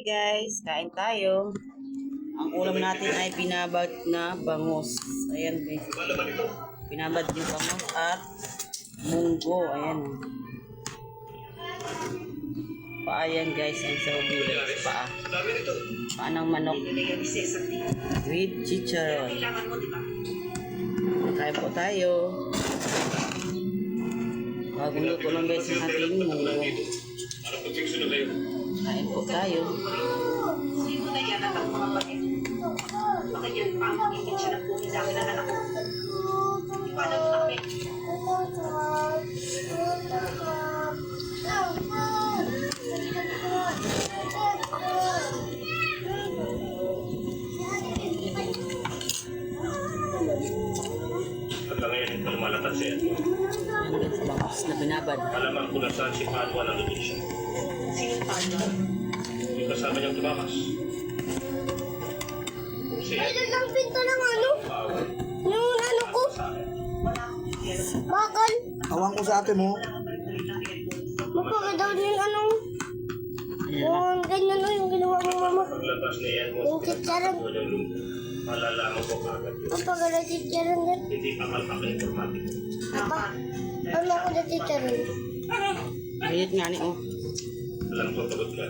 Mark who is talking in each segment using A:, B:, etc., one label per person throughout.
A: Guys, kain tayo. Ang ulam natin ay binabad na bangus. Ayan guys. Binabad yung bangus at munggo. Ayan. Paa yan guys. Ang sabi guys. Paa. Paa ng manok. With chicharon. Kain po tayo. Bagong luto lang guys ang ating munggo. Kain po tayo.
B: Sino na yan at ang mga pati? Baka yan pa ang magiging siya ng buhay sa akin ng anak ko. Iwanan mo na kami.
C: Hanggang ngayon, ito lumalatan siya.
A: Ayan guys, bangus na binabad.
C: Malaman ko na saan si Padua nandun siya.
B: Sino pa niya?
C: Yung kasama niyang tumakas. Siya.
D: Ay, lang pinto ng ano? Yung ano ko? Bakal.
E: Awang ko sa ate mo.
D: Mapagadaw din ano? Yung ganyan o, yung ginawa mo mama.
C: Paglabas ni Edmo,
D: Yung chicharon.
C: malalaman ko kagad yun.
D: Mapagadaw chicharon din.
C: Hindi pa malpaka-informatic.
D: Apa? Ano ako na chicharon?
A: Ayit nga ni oh.
C: Alam ko, pagod ka.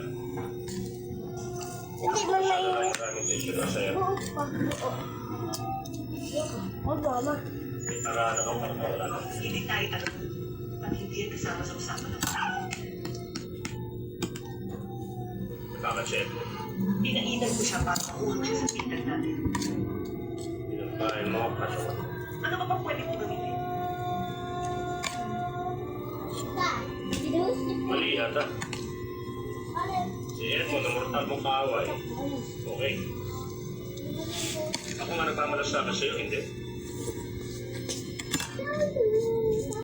D: Hindi man na yung...
C: Maraming tissue na sa'yo.
D: Oh, mama.
C: Para ano kang parang wala.
B: Hindi tayo alam. At hindi yan kasama sa usapan ng mga.
C: Bakit siya Edmo?
B: Pinainan ko siya para makulong siya sa pindag natin.
C: Pinampain mo ang kasawa.
B: Ano ka pa pwede kong gamitin?
C: Mali yata. Si Edmo, namurtal mo kaaway. Okay. Ako nga nagmamalasaka sa'yo, hindi.